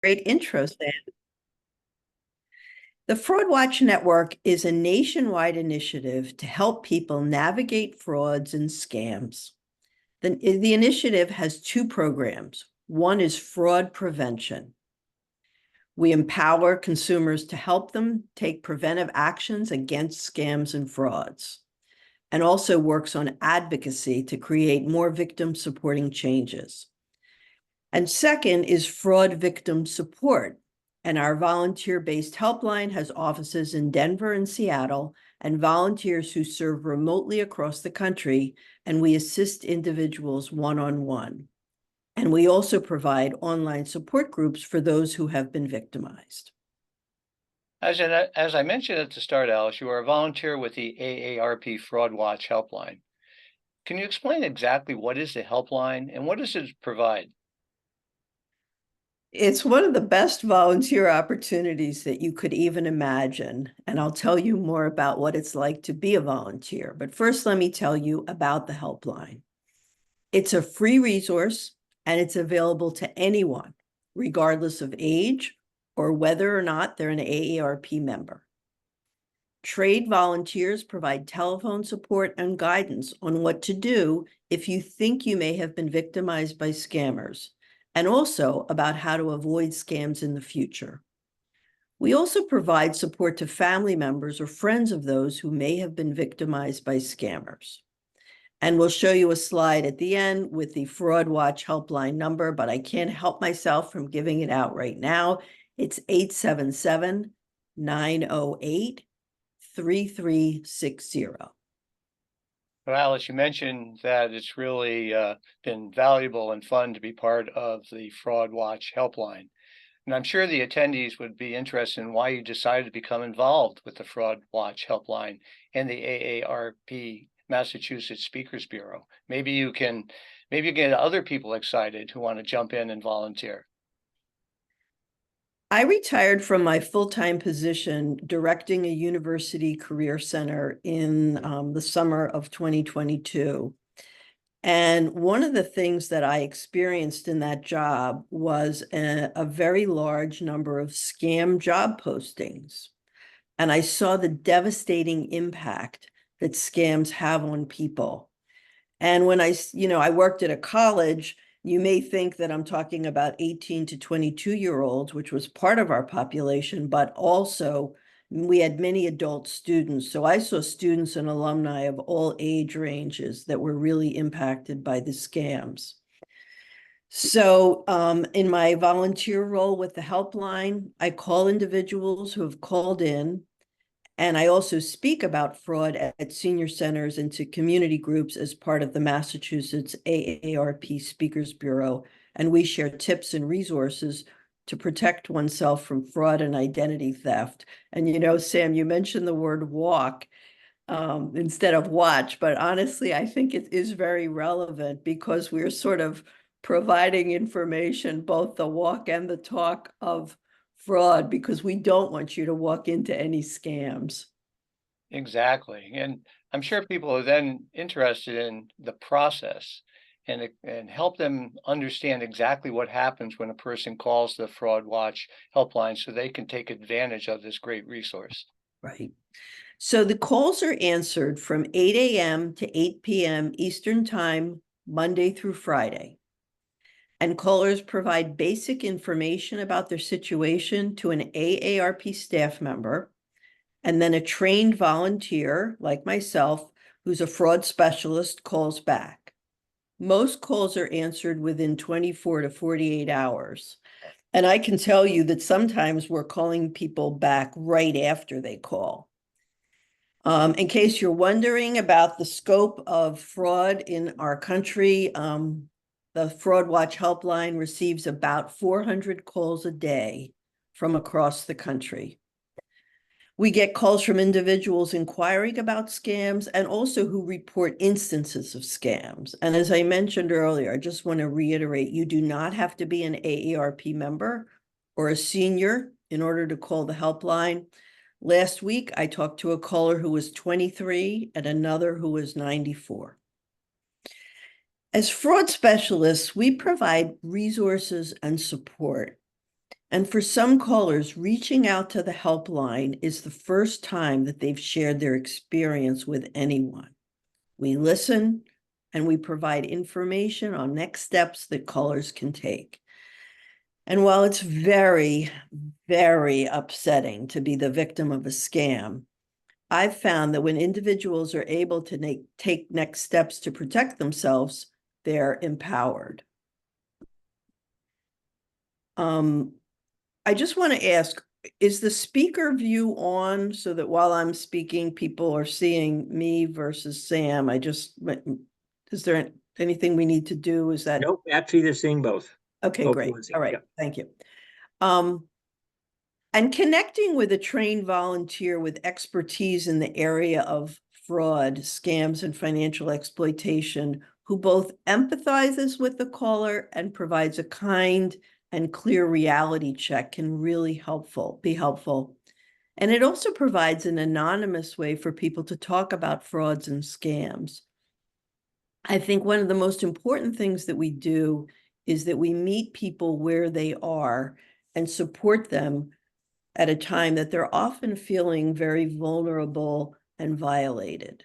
Great intro, Sam. The Fraud Watch Network is a nationwide initiative to help people navigate frauds and scams. The initiative has two programs. One is fraud prevention. We empower consumers to help them take preventive actions against scams and frauds, and also works on advocacy to create more victim-supporting changes. And second is fraud victim support. And our volunteer-based helpline has offices in Denver and Seattle, and volunteers who serve remotely across the country, and we assist individuals one-on-one. And we also provide online support groups for those who have been victimized. As I mentioned at the start, Alice, you are a volunteer with the AARP Fraud Watch Helpline. Can you explain exactly what is the helpline and what does it provide? It's one of the best volunteer opportunities that you could even imagine, and I'll tell you more about what it's like to be a volunteer. But first, let me tell you about the helpline. It's a free resource, and it's available to anyone, regardless of age or whether or not they're an AARP member. Trade volunteers provide telephone support and guidance on what to do if you think you may have been victimized by scammers, and also about how to avoid scams in the future. We also provide support to family members or friends of those who may have been victimized by scammers. And we'll show you a slide at the end with the Fraud Watch helpline number, but I can't help myself from giving it out right now. It's 877-908-3360. Well, Alice, you mentioned that it's really been valuable and fun to be part of the Fraud Watch Helpline. And I'm sure the attendees would be interested in why you decided to become involved with the Fraud Watch Helpline and the AARP Massachusetts Speakers Bureau. Maybe you get other people excited who want to jump in and volunteer. I retired from my full-time position directing a university career center in the summer of 2022. And one of the things that I experienced in that job was a very large number of scam job postings. And I saw the devastating impact that scams have on people. And when I worked at a college, you may think that I'm talking about 18 to 22-year-olds, which was part of our population, but also we had many adult students. So I saw students and alumni of all age ranges that were really impacted by the scams. So in my volunteer role with the helpline, I call individuals who have called in, and I also speak about fraud at senior centers and to community groups as part of the Massachusetts AARP Speakers Bureau. And we share tips and resources to protect oneself from fraud and identity theft. And Sam, you mentioned the word walk instead of watch, but honestly, I think it is very relevant because we're sort of providing information, both the walk and the talk of fraud, because we don't want you to walk into any scams. Exactly. And I'm sure people are then interested in the process and help them understand exactly what happens when a person calls the Fraud Watch helpline so they can take advantage of this great resource. Right. So the calls are answered from 8 a.m. to 8 p.m. Eastern Time, Monday through Friday. And callers provide basic information about their situation to an AARP staff member, and then a trained volunteer like myself, who's a fraud specialist, calls back. Most calls are answered within 24 to 48 hours. And I can tell you that sometimes we're calling people back right after they call. In case you're wondering about the scope of fraud in our country, the Fraud Watch Helpline receives about 400 calls a day from across the country. We get calls from individuals inquiring about scams and also who report instances of scams. And as I mentioned earlier, I just want to reiterate, you do not have to be an AARP member or a senior in order to call the helpline. Last week, I talked to a caller who was 23 and another who was 94. As fraud specialists, we provide resources and support. And for some callers, reaching out to the helpline is the first time that they've shared their experience with anyone. We listen and we provide information on next steps that callers can take. And while it's very, very upsetting to be the victim of a scam, I've found that when individuals are able to take next steps to protect themselves, they're empowered. I just want to ask, is the speaker view on so that while I'm speaking, people are seeing me versus Sam? Is there anything we need to do? Is that? Nope, actually, they're seeing both. Okay, Both great. Lindsay. All right, Yep. thank you. And connecting with a trained volunteer with expertise in the area of fraud, scams, and financial exploitation, who both empathizes with the caller and provides a kind and clear reality check can really be helpful. And it also provides an anonymous way for people to talk about frauds and scams. I think one of the most important things that we do is that we meet people where they are and support them at a time that they're often feeling very vulnerable and violated.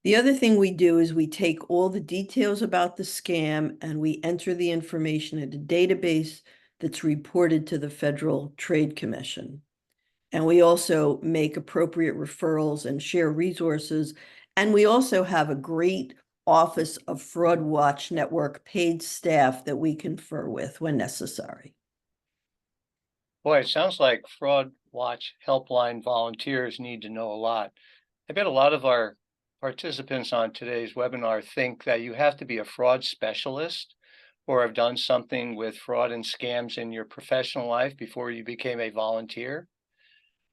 The other thing we do is we take all the details about the scam and we enter the information in a database that's reported to the Federal Trade Commission. And we also make appropriate referrals and share resources. And we also have a great Office of Fraud Watch Network paid staff that we confer with when necessary. Boy, it sounds like Fraud Watch helpline volunteers need to know a lot. I bet a lot of our participants on today's webinar think that you have to be a fraud specialist or have done something with fraud and scams in your professional life before you became a volunteer.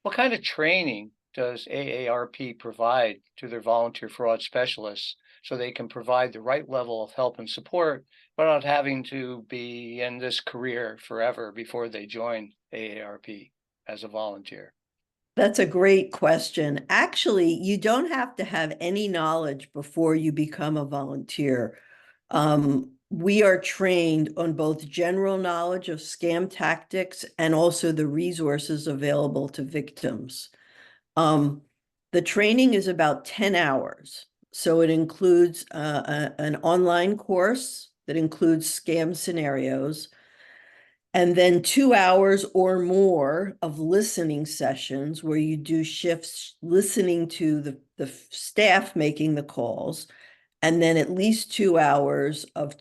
What kind of training does AARP provide to their volunteer fraud specialists so they can provide the right level of help and support without having to be in this career forever before they join AARP as a volunteer? That's a great question. Actually, you don't have to have any knowledge before you become a volunteer. We are trained on both general knowledge of scam tactics and also the resources available to victims. The training is about 10 hours. So it includes an online course that includes scam scenarios, and then 2 hours or more of listening sessions where you do shifts listening to the staff making the calls, and then at least 2 hours of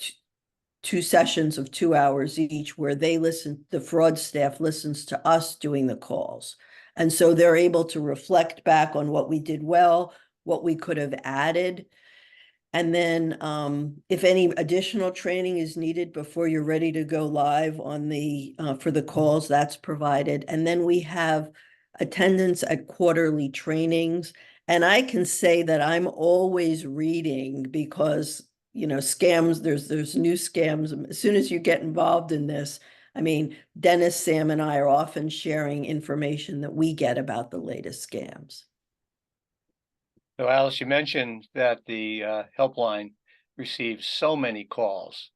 two sessions of 2 hours each where the fraud staff listens to us doing the calls. And so they're able to reflect back on what we did well, what we could have added. And then if any additional training is needed before you're ready to go live on for the calls, that's provided. And then we have attendance at quarterly trainings. And I can say that I'm always reading because, scams, there's new scams. As soon as you get involved in this, I mean, Dennis, Sam, and I are often sharing information that we get about the latest scams. So Alice, you mentioned that the helpline receives so many calls.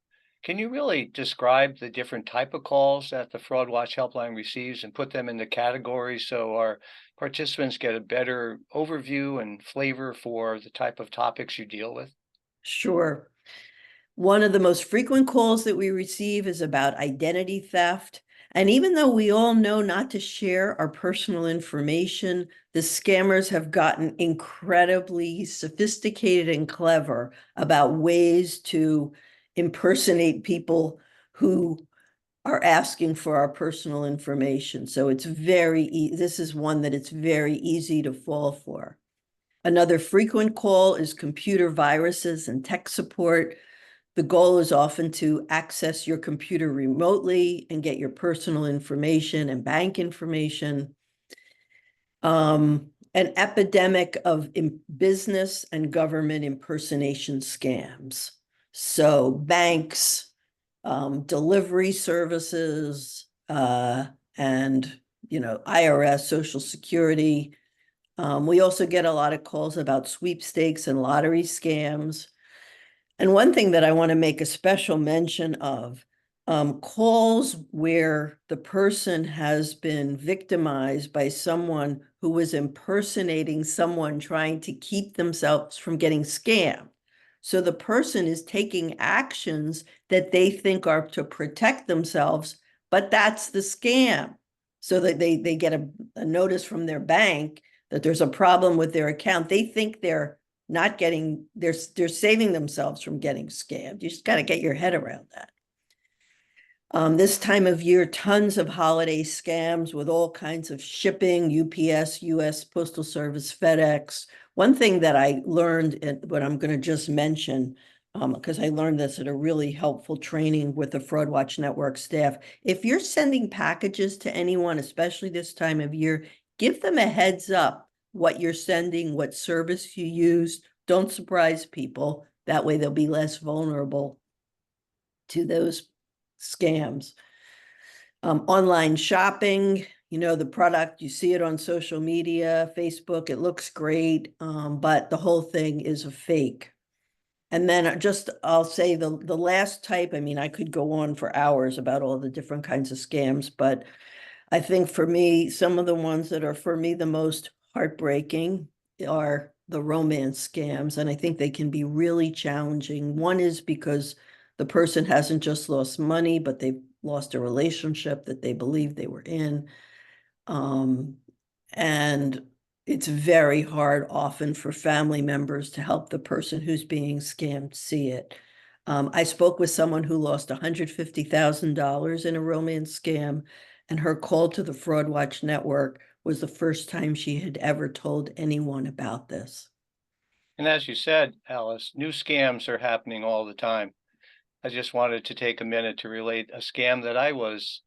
Can you really describe the different type of calls that the Fraud Watch helpline receives and put them into categories so our participants get a better overview and flavor for the type of topics you deal with? Sure. One of the most frequent calls that we receive is about identity theft. And even though we all know not to share our personal information, the scammers have gotten incredibly sophisticated and clever about ways to impersonate people who are asking for our personal information. So it's this is one that it's very easy to fall for. Another frequent call is computer viruses and tech support. The goal is often to access your computer remotely and get your personal information and bank information. An epidemic of business and government impersonation scams. So banks, delivery services, and IRS, Social Security. We also get a lot of calls about sweepstakes and lottery scams. And one thing that I want to make a special mention of calls where the person has been victimized by someone who was impersonating someone trying to keep themselves from getting scammed. So the person is taking actions that they think are to protect themselves, but that's the scam. So that they get a notice from their bank that there's a problem with their account. They think they're not getting, they're saving themselves from getting scammed. You just got to get your head around that. This time of year, tons of holiday scams with all kinds of shipping, UPS, US Postal Service, FedEx. One thing that I learned, what I'm going to just mention, because I learned this at a really helpful training with the Fraud Watch Network staff. If you're sending packages to anyone, especially this time of year, give them a heads up what you're sending, what service you use. Don't surprise people. That way they'll be less vulnerable to those scams. Online shopping, the product, you see it on social media, Facebook, it looks great, but the whole thing is a fake. And then I'll say the last type, I mean, I could go on for hours about all the different kinds of scams, but I think for me, some of the ones that are for me the most heartbreaking are the romance scams. And I think they can be really challenging. One is because the person hasn't just lost money, but they've lost a relationship that they believe they were in. And it's very hard often for family members to help the person who's being scammed see it. I spoke with someone who lost $150,000 in a romance scam, and her call to the Fraud Watch Network was the first time she had ever told anyone about this. And as you said, Alice, new scams are happening all the time. I just wanted to take a minute to relate a scam that I was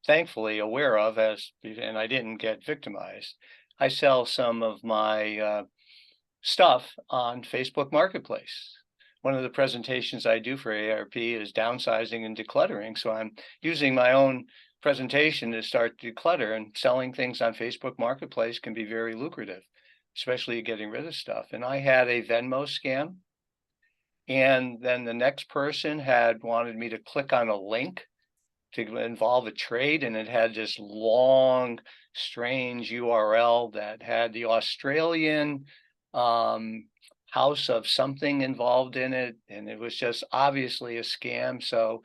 thankfully aware of and I didn't get victimized. I sell some of my stuff on Facebook Marketplace. One of the presentations I do for AARP is downsizing and decluttering. So I'm using my own presentation to start declutter, and selling things on Facebook Marketplace can be very lucrative, especially getting rid of stuff. And I had a Venmo scam. And then the next person had wanted me to click on a link to involve a trade, and it had this long, strange URL that had the Australian house of something involved in it, and it was just obviously a scam. So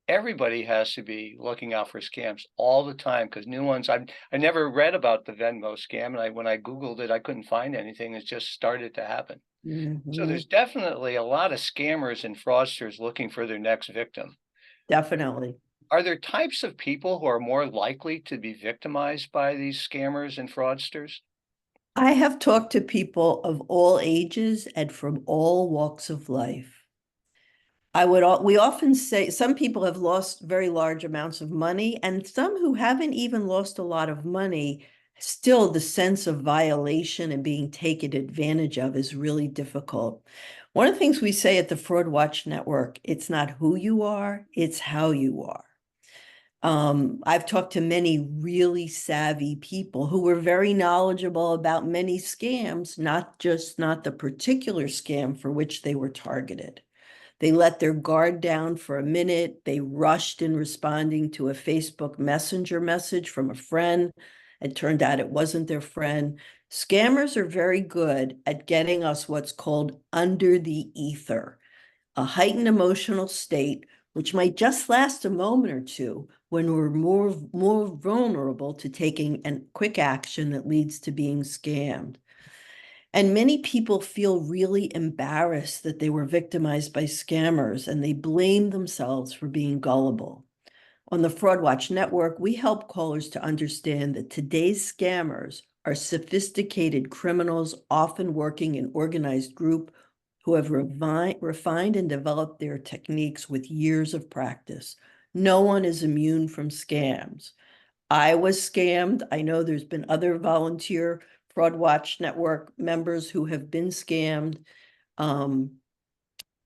everybody has to be looking out for scams all the time, because new ones. I never read about the Venmo scam, and when I Googled it, I couldn't find anything. It just started to happen. So Mhm. there's definitely a lot of scammers and fraudsters looking for their next victim. Definitely. Are there types of people who are more likely to be victimized by these scammers and fraudsters? I have talked to people of all ages and from all walks of life. We often say some people have lost very large amounts of money, and some who haven't even lost a lot of money, still the sense of violation and being taken advantage of is really difficult. One of the things we say at the Fraud Watch Network, it's not who you are, it's how you are. I've talked to many really savvy people who were very knowledgeable about many scams, not the particular scam for which they were targeted. They let their guard down for a minute. They rushed in responding to a Facebook Messenger message from a friend. It turned out it wasn't their friend. Scammers are very good at getting us what's called under the ether, a heightened emotional state, which might just last a moment or two when we're more vulnerable to taking a quick action that leads to being scammed. And many people feel really embarrassed that they were victimized by scammers, and they blame themselves for being gullible. On the Fraud Watch Network, we help callers to understand that today's scammers are sophisticated criminals, often working in organized group, who have refined and developed their techniques with years of practice. No one is immune from scams. I was scammed. I know there's been other volunteer Fraud Watch Network members who have been scammed. And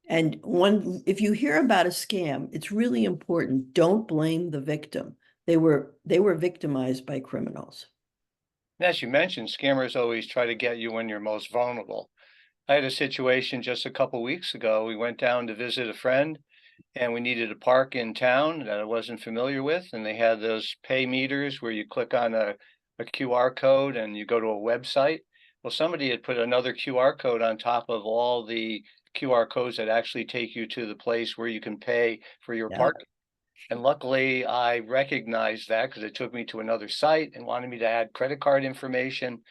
if you hear about a scam, it's really important. Don't blame the victim. They were victimized by criminals. And as you mentioned, scammers always try to get you when you're most vulnerable. I had a situation just a couple weeks ago. We went down to visit a friend, and we needed a park in town that I wasn't familiar with, and they had those pay meters where you click on a QR code and you go to a website. Well, somebody had put another QR code on top of all the QR codes that actually take you to the place where you can pay for your Yeah. park. And luckily, I recognized that because it took me to another site and wanted me to add credit card information.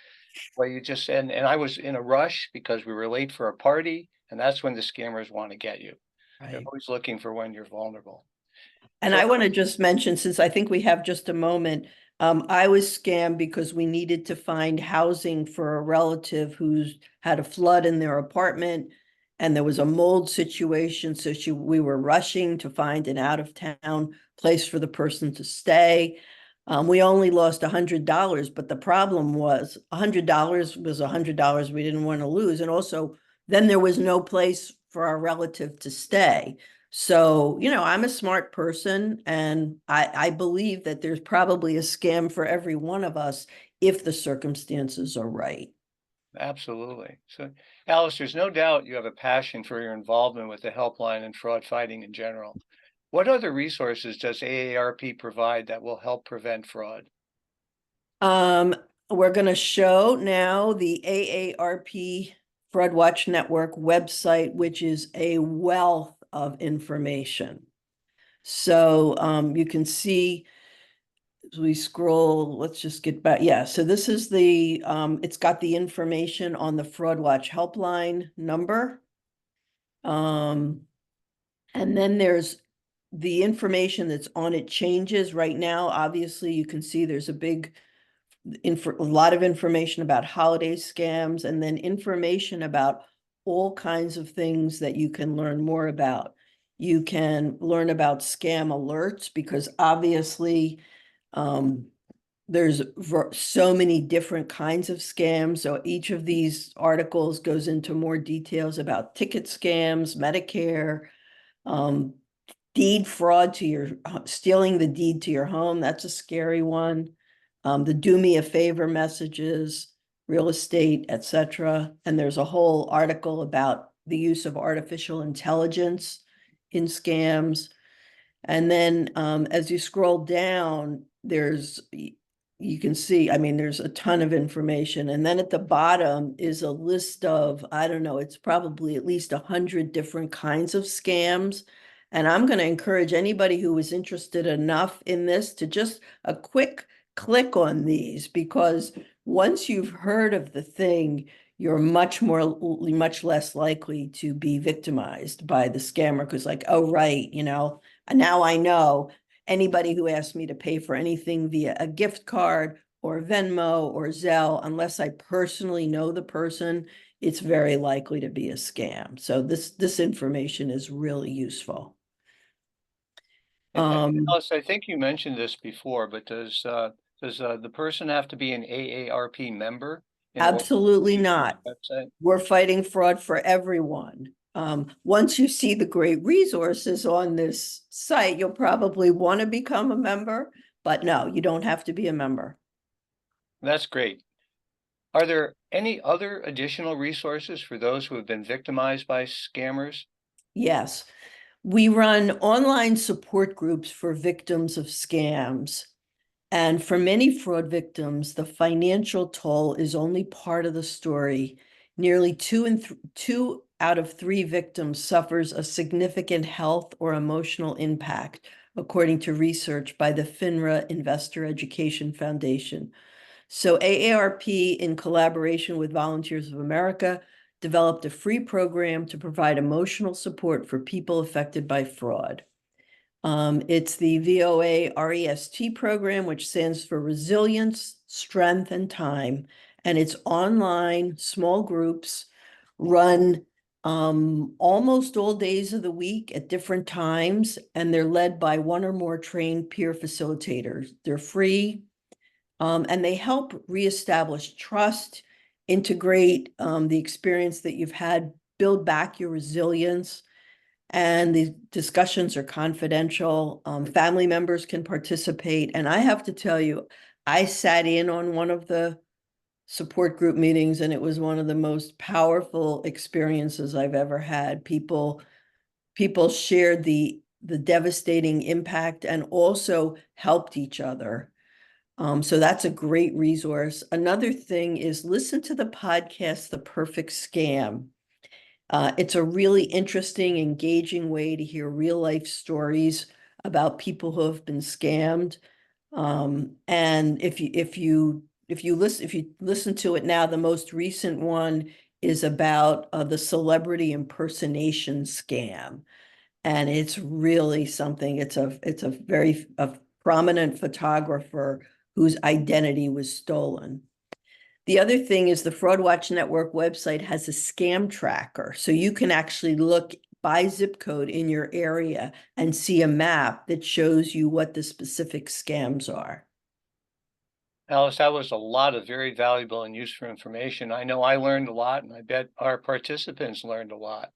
Well, you just and I was in a rush because we were late for a party, and that's when the scammers want to get you. They're Right. always looking for when you're vulnerable. And So I want to just mention, since I think we have just a moment, I was scammed because we needed to find housing for a relative who's had a flood in their apartment and there was a mold situation. So we were rushing to find an out of town place for the person to stay. We only lost $100, but the problem was $100 was $100 we didn't want to lose. And also then there was no place for our relative to stay. So, I'm a smart person and I believe that there's probably a scam for every one of us if the circumstances are right. absolutely. So, Alice, there's no doubt you have a passion for your involvement with the helpline and fraud fighting in general. What other resources does AARP provide that will help prevent fraud? Um, we're going to show now the AARP Fraud Watch Network website, which is a wealth of information. So you can see as we scroll, let's just get back. Yeah, so this is it's got the information on the Fraud Watch helpline number. And then there's the information that's on it changes right now. Obviously, you can see there's a lot of information about holiday scams and then information about all kinds of things that you can learn more about. You can learn about scam alerts because obviously there's so many different kinds of scams. So each of these articles goes into more details about ticket scams, Medicare, um, deed fraud to your stealing the deed to your home. That's a scary one. The do me a favor messages, real estate, etc. And there's a whole article about the use of artificial intelligence in scams. And then as you scroll down, you can see, I mean, there's a ton of information. And then at the bottom is a list of, I don't know, it's probably at least 100 different kinds of scams. And I'm going to encourage anybody who is interested enough in this to just a quick click on these, because once you've heard of the thing, you're much less likely to be victimized by the scammer. Because like, oh, right, and now I know anybody who asks me to pay for anything via a gift card or Venmo or Zelle, unless I personally know the person, it's very likely to be a scam. So this information is really useful. Alice, I think you mentioned this before, but does the person have to be an AARP member in order Absolutely to use this not. website? We're fighting fraud for everyone. Once you see the great resources on this site, you'll probably want to become a member, but no, you don't have to be a member. That's great. Are there any other additional resources for those who have been victimized by scammers? Yes, we run online support groups for victims of scams. And for many fraud victims, the financial toll is only part of the story. Nearly two out of three victims suffers a significant health or emotional impact, according to research by the FINRA Investor Education Foundation. So AARP, in collaboration with Volunteers of America, developed a free program to provide emotional support for people affected by fraud. It's the VOA REST program, which stands for Resilience, Strength, and Time. And it's online, small groups, run almost all days of the week at different times, and they're led by one or more trained peer facilitators. They're free, and they help reestablish trust, integrate the experience that you've had, build back your resilience, and the discussions are confidential. Family members can participate. And I have to tell you, I sat in on one of the support group meetings, and it was one of the most powerful experiences I've ever had. People people shared the devastating impact and also helped each other. So that's a great resource. Another thing is listen to the podcast, The Perfect Scam. It's a really interesting, engaging way to hear real life stories about people who have been scammed. And if you listen to it now, the most recent one is about the celebrity impersonation scam, and it's really something. It's a very prominent photographer whose identity was stolen. The other thing is the Fraud Watch Network website has a scam tracker. So you can actually look by zip code in your area and see a map that shows you what the specific scams are. Alice, that was a lot of very valuable and useful information. I know I learned a lot, and I bet our participants learned a lot.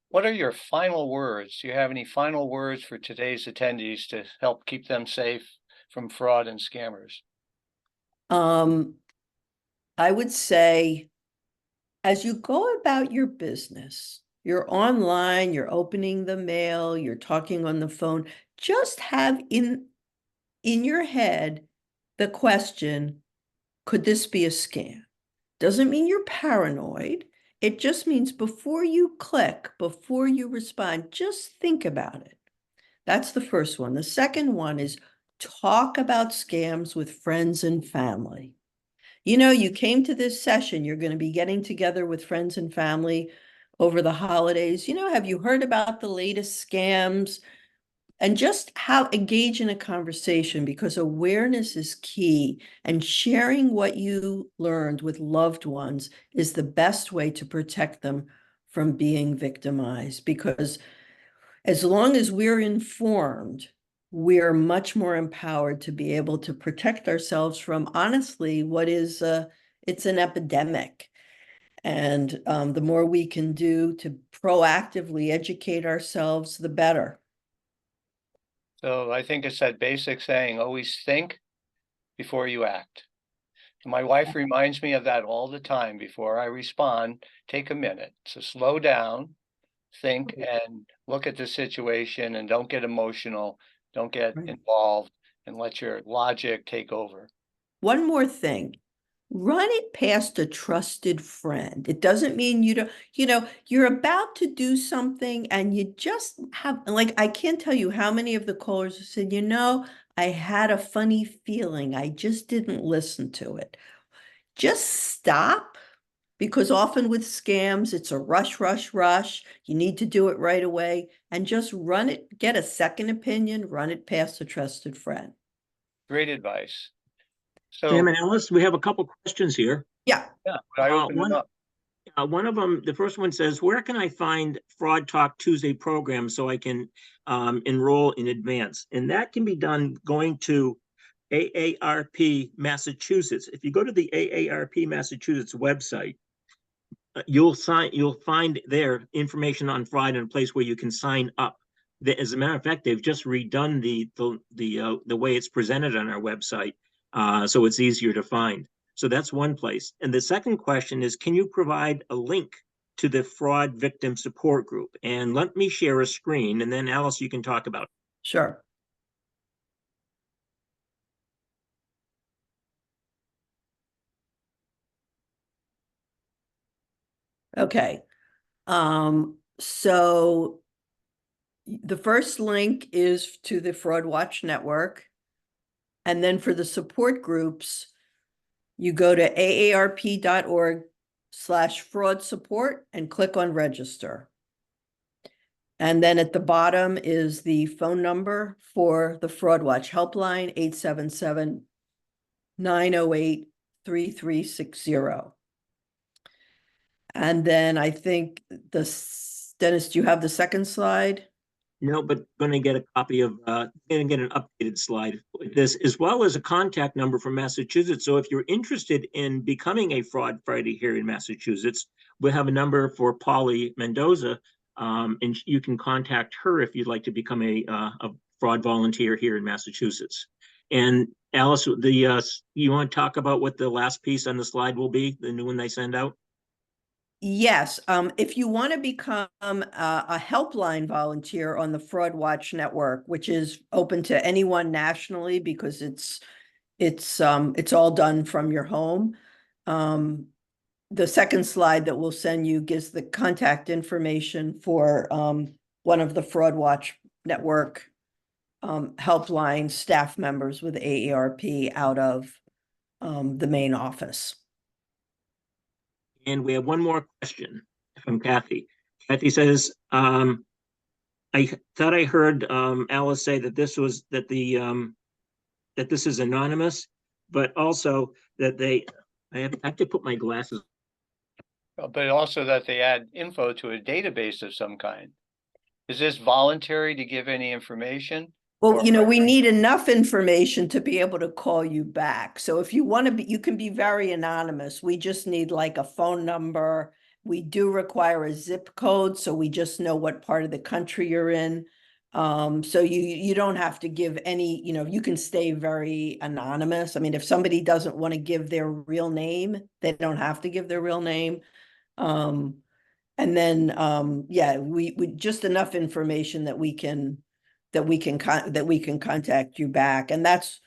What are your final words? Do you have any final words for today's attendees to help keep them safe from fraud and scammers? Um, I would say, as you go about your business, you're online, you're opening the mail, you're talking on the phone, just have in your head the question, could this be a scam? Doesn't mean you're paranoid. It just means before you click, before you respond, just think about it. That's the first one. The second one is talk about scams with friends and family. You know, you came to this session, you're going to be getting together with friends and family over the holidays. Have you heard about the latest scams? And just how engage in a conversation, because awareness is key, and sharing what you learned with loved ones is the best way to protect them from being victimized. Because as long as we're informed, we're much more empowered to be able to protect ourselves from, honestly, what is it's an epidemic. And the more we can do to proactively educate ourselves, the better. So I think it's that basic saying, always think before you act. My wife reminds me of that all the time. Before I respond, take a minute. So slow down, think, and look at the situation, and don't get emotional. Don't get Right. involved, and let your logic take over. One more thing, run it past a trusted friend. It doesn't mean you don't, you're about to do something and you just have, like, I can't tell you how many of the callers have said, I had a funny feeling. I just didn't listen to it. Just stop, because often with scams, it's a rush, rush, rush. You need to do it right away, and just run it, get a second opinion, run it past a trusted friend. Great advice. Sam So, and Alice, we have a couple questions here. Yeah. yeah, but I open it One, up. one of them, the first one says, where can I find Fraud Talk Tuesday program so I can enroll in advance? And that can be done going to AARP Massachusetts. If you go to the AARP Massachusetts website, you'll find there information on fraud and a place where you can sign up. As a matter of fact, they've just redone the way it's presented on our website, so it's easier to find. So that's one place. And the second question is, can you provide a link to the fraud victim support group? And let me share a screen, and then Alice, you can talk about it. Sure. Okay. So the first link is to the Fraud Watch Network. And then for the support groups, you go to aarp.org/fraud support and click on register. And then at the bottom is the phone number for the Fraud Watch helpline, 877-908-3360. And then I think Dennis, do you have the second slide? No, but going to get a copy of, going to get an updated slide with this, as well as a contact number from Massachusetts. So if you're interested in becoming a fraud fighter here in Massachusetts, we'll have a number for Polly Mendoza, and you can contact her if you'd like to become a fraud volunteer here in Massachusetts. And Alice, you want to talk about what the last piece on the slide will be, the new one they send out? Yes, if you want to become a helpline volunteer on the Fraud Watch Network, which is open to anyone nationally because it's all done from your home. The second slide that we'll send you gives the contact information for one of the Fraud Watch Network helpline staff members with AARP out of the main office. And we have one more question from Kathy. Kathy says, I thought I heard Alice say that this is anonymous, but also that I have to put my glasses. But also that they add info to a database of some kind. Is this voluntary to give any information? Well, Or- you know, we need enough information to be able to call you back. So if you want to be, you can be very anonymous. We just need like a phone number. We do require a zip code, so we just know what part of the country you're in. So you don't have to give any, you know, you can stay very anonymous. I mean, if somebody doesn't want to give their real name, they don't have to give their real name. And then, yeah, we just enough information that we can contact you back. And that's,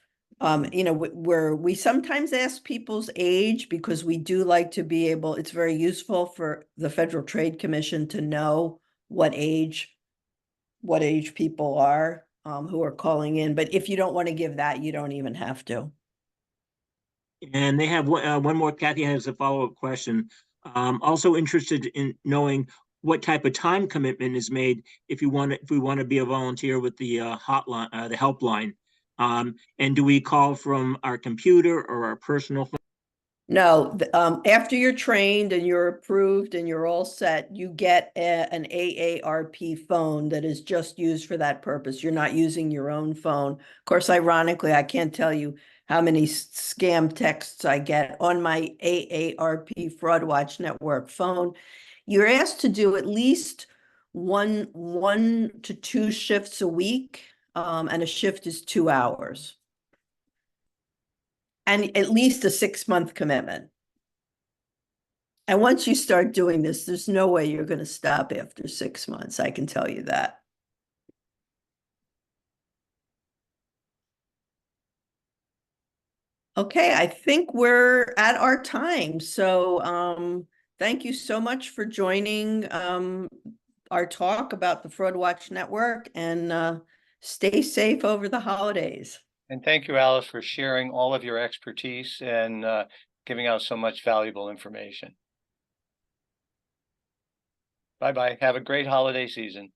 you know, where we sometimes ask people's age because we do like to be able, it's very useful for the Federal Trade Commission to know what age people are who are calling in. But if you don't want to give that, you don't even have to. And they have one more. Kathy has a follow-up question. Also interested in knowing what type of time commitment is made if we want to be a volunteer with the hotline, the helpline. And do we call from our computer or our personal phone? No, after you're trained and you're approved and you're all set, you get an AARP phone that is just used for that purpose. You're not using your own phone. Of course, ironically, I can't tell you how many scam texts I get on my AARP Fraud Watch Network phone. You're asked to do at least one to two shifts a week, and a shift is 2 hours. And at least a 6-month commitment. And once you start doing this, there's no way you're going to stop after 6 months. I can tell you that. Okay, I think we're at our time. So thank you so much for joining our talk about the Fraud Watch Network, and stay safe over the holidays. And thank you, Alice, for sharing all of your expertise and giving out so much valuable information. Bye-bye. Have a great holiday season.